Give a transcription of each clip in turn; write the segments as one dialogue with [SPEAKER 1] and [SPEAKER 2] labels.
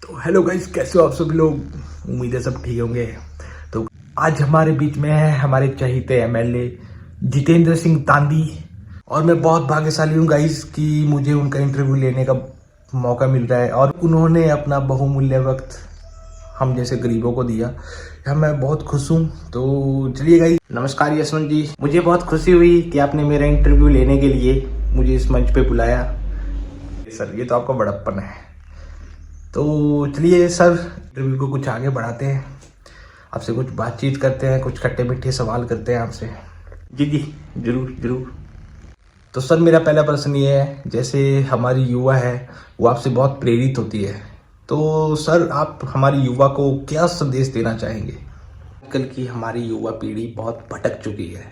[SPEAKER 1] तो hello guys, कैसे हो आप सभी लोग। उम्मीद है सब ठीक होंगे। तो आज हमारे बीच में है हमारे चहीते एमएलए जितेंद्र सिंह तांदी। और मैं बहुत भाग्यशाली हूँ गाइस कि मुझे उनका इंटरव्यू लेने का मौका मिल रहा है और उन्होंने अपना बहुमूल्य वक्त हम जैसे गरीबों को दिया। मैं बहुत खुश हूँ। तो चलिए गाइस, नमस्कार यशवंत जी। मुझे बहुत खुशी हुई कि आपने मेरा इंटरव्यू लेने के लिए मुझे इस मंच पे बुलाया। सर, ये तो आपका बड़प्पन है। तो चलिए सर, इंटरव्यू को कुछ आगे बढ़ाते हैं, आपसे कुछ बातचीत करते हैं, कुछ खट्टे मीठे सवाल करते हैं आपसे। जी जी, जरूर जरूर। तो सर, मेरा पहला प्रश्न ये है, जैसे हमारी युवा है वो आपसे बहुत प्रेरित होती है, तो सर आप हमारी युवा को क्या संदेश देना चाहेंगे। आजकल की हमारी युवा पीढ़ी बहुत भटक चुकी है,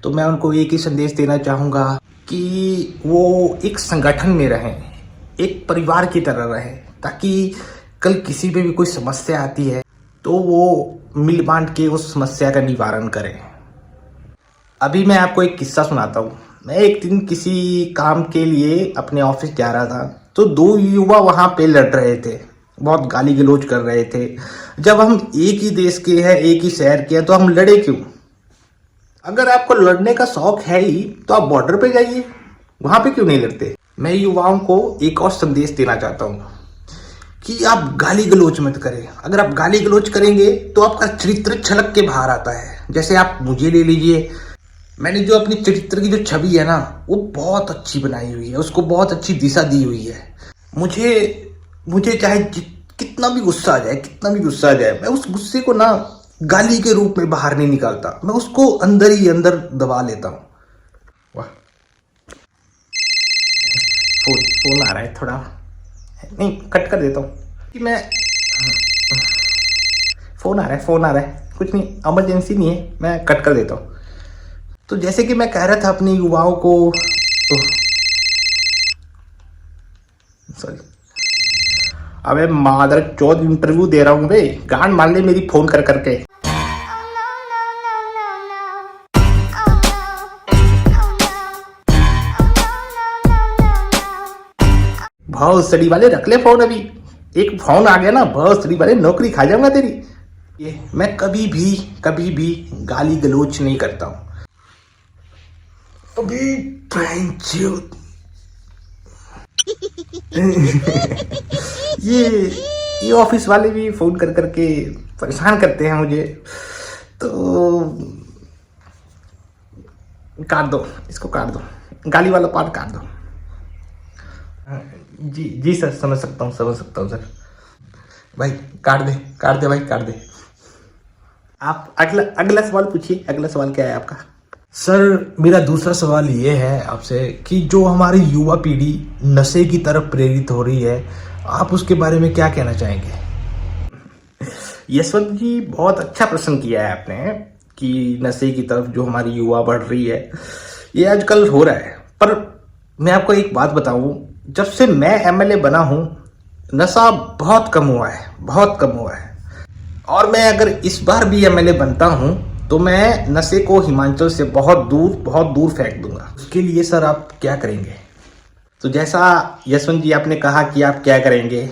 [SPEAKER 1] तो मैं उनको एक ही संदेश देना चाहूँगा कि वो एक संगठन में रहें, एक परिवार की तरह रहें, ताकि कल किसी पे भी कोई समस्या आती है तो वो मिल बांट के उस समस्या का निवारण करें। अभी मैं आपको एक किस्सा सुनाता हूँ। मैं एक दिन किसी काम के लिए अपने ऑफिस जा रहा था, तो दो युवा वहाँ पे लड़ रहे थे, बहुत गाली गलौज कर रहे थे। जब हम एक ही देश के हैं, एक ही शहर के हैं, तो हम लड़े क्यों। अगर आपको लड़ने का शौक है ही तो आप बॉर्डर पे जाइए, वहां पे क्यों नहीं लड़ते। मैं युवाओं को एक और संदेश देना चाहता हूँ कि आप गाली गलौज मत करें। अगर आप गाली गलौज करेंगे तो आपका चरित्र छलक के बाहर आता है। जैसे आप मुझे ले लीजिए, मैंने जो अपनी चरित्र की जो छवि है ना, वो बहुत अच्छी बनाई हुई है, उसको बहुत अच्छी दिशा दी हुई है। मुझे मुझे चाहे कितना भी गुस्सा आ जाए, कितना भी गुस्सा आ जाए, मैं उस गुस्से को ना गाली के रूप में बाहर नहीं निकालता, मैं उसको अंदर ही अंदर दबा लेता हूँ। वाह, फोन फोन आ रहा है, थोड़ा नहीं कट कर देता हूँ कि मैं फोन आ रहा है, कुछ नहीं, इमरजेंसी नहीं है, मैं कट कर देता हूँ। तो जैसे कि मैं कह रहा था अपने युवाओं को, तो सॉरी, अबे मादर चौथ इंटरव्यू दे रहा हूँ बे, गांड मार ले मेरी फोन कर करके। बहुत स्टडी वाले रख ले फोन, अभी एक फोन आ गया ना, बहुत स्टडी वाले नौकरी खा जाऊंगा तेरी। ये मैं कभी भी गाली गलौज नहीं करता हूँ। अभी ये ऑफिस वाले भी फोन कर करके परेशान करते हैं मुझे, तो काट दो इसको, काट दो, गाली वाला पार्ट काट दो। जी जी सर, समझ सकता हूँ सर। भाई काट दे भाई, काट दे। आप अगला अगला सवाल पूछिए, अगला सवाल क्या है आपका। सर, मेरा दूसरा सवाल ये है आपसे कि जो हमारी युवा पीढ़ी नशे की तरफ प्रेरित हो रही है, आप उसके बारे में क्या कहना चाहेंगे। यशवंत जी, बहुत अच्छा प्रश्न किया है आपने कि नशे की तरफ जो हमारी युवा बढ़ रही है, ये आजकल हो रहा है। पर मैं आपको एक बात बताऊं, जब से मैं एमएलए बना हूं, नशा बहुत कम हुआ है, बहुत कम हुआ है। और मैं अगर इस बार भी एमएलए बनता हूं तो मैं नशे को हिमाचल से बहुत दूर फेंक दूंगा। उसके लिए सर आप क्या करेंगे। तो जैसा यशवंत जी आपने कहा कि आप क्या करेंगे,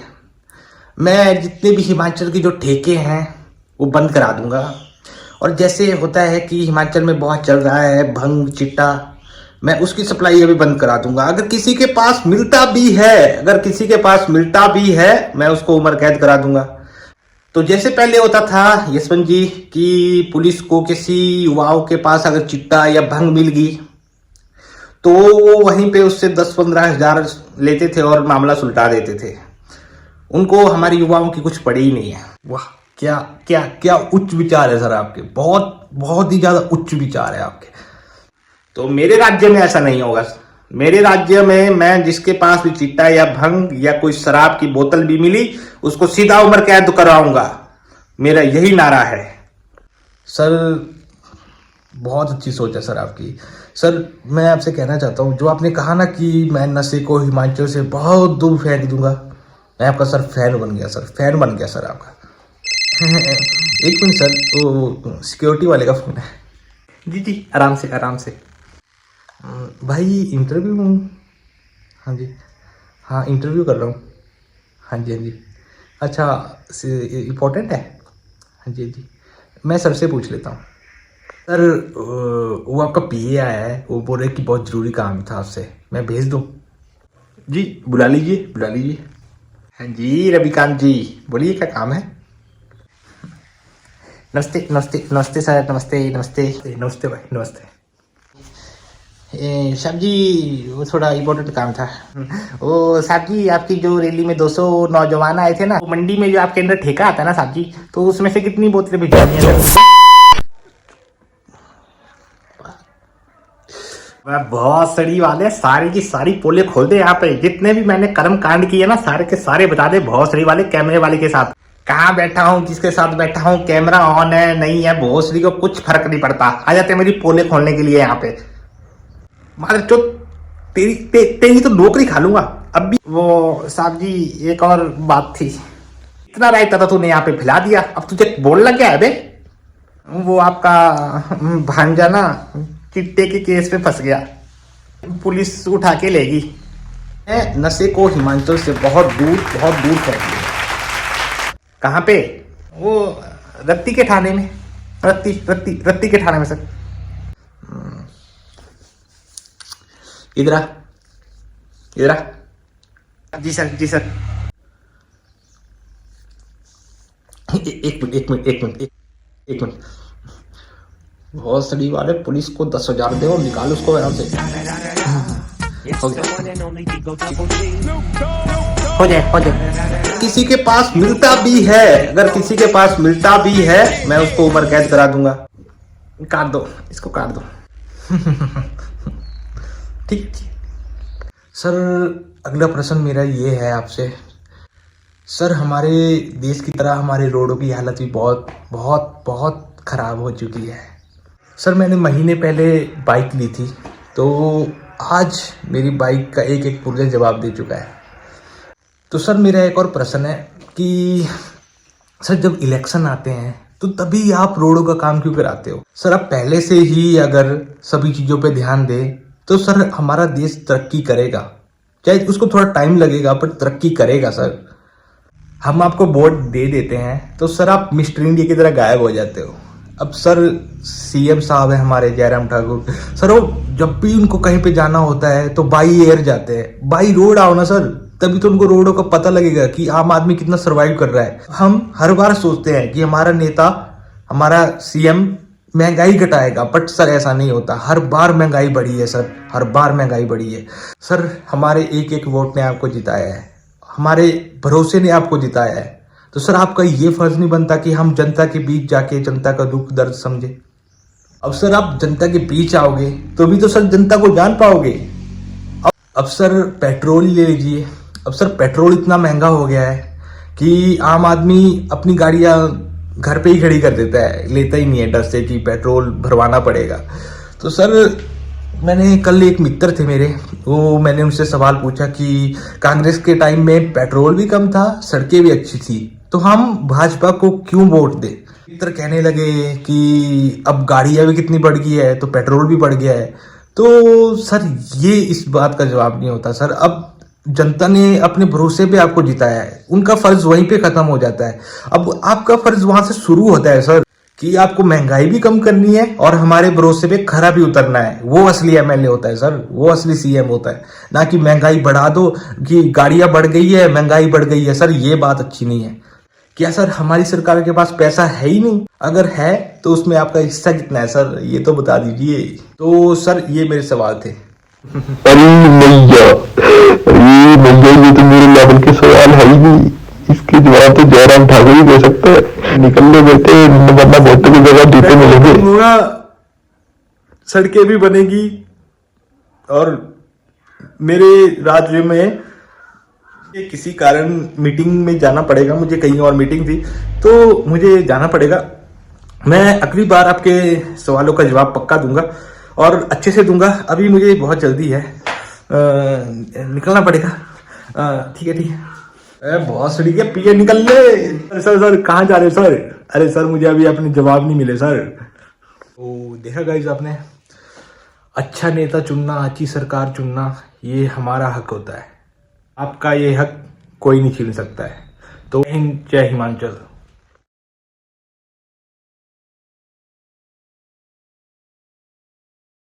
[SPEAKER 1] मैं जितने भी हिमाचल के जो ठेके हैं वो बंद करा दूंगा। और जैसे होता है कि हिमाचल में बहुत चल रहा है भंग चिट्टा, मैं उसकी सप्लाई अभी बंद करा दूंगा। अगर किसी के पास मिलता भी है, मैं उसको उम्र कैद करा दूंगा। तो जैसे पहले होता था यशवंत जी कि पुलिस को किसी युवाओं के पास अगर चिट्टा या भंग मिल गई तो वो वहीं पे उससे 10-15 हजार लेते थे और मामला सुलटा देते थे। उनको हमारे युवाओं की कुछ पड़ी ही नहीं है। वाह, क्या क्या क्या उच्च विचार है सर आपके, बहुत बहुत ही ज्यादा उच्च विचार है आपके। तो मेरे राज्य में ऐसा नहीं होगा। मेरे राज्य में मैं जिसके पास भी चिट्टा या भंग या कोई शराब की बोतल भी मिली, उसको सीधा उम्र कैद कराऊंगा। मेरा यही नारा है। सर, बहुत अच्छी सोच है सर आपकी। सर, मैं आपसे कहना चाहता हूँ, जो आपने कहा ना कि मैं नशे को हिमाचल से बहुत दूर फेंक दूंगा, मैं आपका सर फैन बन गया सर आपका। एक मिनट सर, वो सिक्योरिटी वाले का फोन है। जी जी, आराम से। भाई इंटरव्यू, हाँ जी, हाँ इंटरव्यू कर रहा हूँ। हाँ जी, अच्छा, इम्पोर्टेंट है। हाँ जी जी, मैं सर से पूछ लेता हूँ। सर वो आपका पीए आया है, वो बोल रहे कि बहुत ज़रूरी काम था आपसे, मैं भेज दूँ? जी बुला लीजिए, बुला लीजिए। हाँ जी रविकांत जी, बोलिए क्या काम है। नमस्ते नमस्ते नमस्ते सर, नमस्ते नमस्ते नमस्ते भाई, नमस्ते। साहब जी वो थोड़ा इम्पोर्टेंट काम था। वो साहब जी, आपकी जो रैली में 200 नौजवान आए थे ना, वो मंडी में जो आपके अंदर ठेका आता है ना साहब जी, तो उसमें से कितनी बोतलें भिजवानी है सर? मैं बहुत सड़ी वाले, सारी की सारी पोले खोल दे यहाँ पे, जितने भी मैंने कर्म कांड किए ना सारे के सारे बता दे, बहुत सड़ी वाले कैमरे वाले के साथ। कहाँ बैठा हूँ, किसके साथ बैठा हूँ, कैमरा ऑन है नहीं है, भोसड़ी को कुछ फर्क नहीं पड़ता, आ जाते मेरी पोले खोलने के लिए यहाँ पे। मारे चो, तेरी तो नौकरी खा लूंगा अब भी। वो साहब जी एक और बात थी, इतना रायता था तूने यहाँ पे फैला दिया, अब तुझे बोलना क्या है बे? वो आपका भांजा ना चिट्टे के केस पे फंस गया, पुलिस उठा के लेगी। नशे को हिमाचल से बहुत दूर फेंक दिया। कहाँ पे? वो रत्ती के थाने में, रत्ती के थाने में सर। इधर आ, इधर आ। जी सर, जी सर। एक मिनट। बहुत सड़ी वाले, पुलिस को 10,000 दे और निकाल उसको यहाँ से। हो जाए। किसी के पास मिलता भी है, अगर किसी के पास मिलता भी है, मैं उसको उम्र कैद करा दूंगा। काट दो इसको, काट दो। ठीक। सर अगला प्रश्न मेरा ये है आपसे। सर हमारे देश की तरह हमारे रोडों की हालत भी बहुत खराब हो चुकी है। सर मैंने महीने पहले बाइक ली थी, तो आज मेरी बाइक का एक पुर्जा जवाब दे चुका है। तो सर मेरा एक और प्रश्न है कि सर जब इलेक्शन आते हैं तो तभी आप रोडों का काम क्यों कराते हो? सर आप पहले से ही अगर सभी चीज़ों पे ध्यान दें तो सर हमारा देश तरक्की करेगा, चाहे उसको थोड़ा टाइम लगेगा पर तरक्की करेगा। सर हम आपको वोट दे देते हैं तो सर आप मिस्टर इंडिया की तरह गायब हो जाते हो। अब सर सीएम साहब है हमारे जयराम ठाकुर, सर वो जब भी उनको कहीं पे जाना होता है तो बाई एयर जाते हैं। बाई रोड आओ ना सर, तभी तो उनको रोडों का पता लगेगा कि आम आदमी कितना सरवाइव कर रहा है। हम हर बार सोचते हैं कि हमारा नेता, हमारा सीएम महंगाई घटाएगा, बट सर ऐसा नहीं होता। हर बार महंगाई बढ़ी है सर, हर बार महंगाई बढ़ी है। सर हमारे एक वोट ने आपको जिताया है, हमारे भरोसे ने आपको जिताया है, तो सर आपका ये फर्ज नहीं बनता कि हम जनता के बीच जाके जनता का दुख दर्द समझे? अब सर आप जनता के बीच आओगे तो भी तो सर जनता को जान पाओगे। अब सर पेट्रोल ले लीजिए। अब सर पेट्रोल इतना महंगा हो गया है कि आम आदमी अपनी गाड़ियां घर पे ही खड़ी कर देता है, लेता ही नहीं है डर से कि पेट्रोल भरवाना पड़ेगा। तो सर मैंने कल एक मित्र थे मेरे, वो मैंने उनसे सवाल पूछा कि कांग्रेस के टाइम में पेट्रोल भी कम था, सड़कें भी अच्छी थी, तो हम भाजपा को क्यों वोट दें? मित्र कहने लगे कि अब गाड़ियां भी कितनी बढ़ गई है तो पेट्रोल भी बढ़ गया है। तो सर ये इस बात का जवाब नहीं होता सर। अब जनता ने अपने भरोसे पे आपको जिताया है, उनका फर्ज वहीं पे खत्म हो जाता है। अब आपका फर्ज वहां से शुरू होता है सर, कि आपको महंगाई भी कम करनी है और हमारे भरोसे पे खरा भी उतरना है। वो असली एमएलए होता है सर, वो असली सीएम होता है, ना कि महंगाई बढ़ा दो कि गाड़ियां बढ़ गई है महंगाई बढ़ गई है। सर ये बात अच्छी नहीं है। क्या सर हमारी सरकार के पास पैसा है ही नहीं? अगर है तो उसमें आपका हिस्सा कितना है सर, ये तो बता दीजिए। तो सर ये मेरे सवाल थे।
[SPEAKER 2] अरे भैया, ये तो मेरे लेवल के सवाल है ही नहीं, इसके जवाब तो जयराम ठाकुर ही दे सकते हैं। निकल ले बेटे, वरना वोटों की जगह जीते मिलेंगे।
[SPEAKER 1] सड़कें भी बनेगी और मेरे राज्य में किसी कारण मीटिंग में जाना पड़ेगा, मुझे कहीं और मीटिंग थी तो मुझे जाना पड़ेगा। मैं अगली बार आपके सवालों का जवाब पक्का दूंगा और अच्छे से दूंगा। अभी मुझे बहुत जल्दी है, निकलना पड़ेगा। ठीक है। बहुत सड़ी के पीए निकल ले। सर कहाँ जा रहे हो सर? अरे सर मुझे अभी अपने जवाब नहीं मिले सर। तो देखा गाइस आपने, अच्छा नेता चुनना, अच्छी सरकार चुनना ये हमारा हक होता है, आपका ये हक कोई नहीं छीन सकता है। तो हिंद, जय हिमाचल।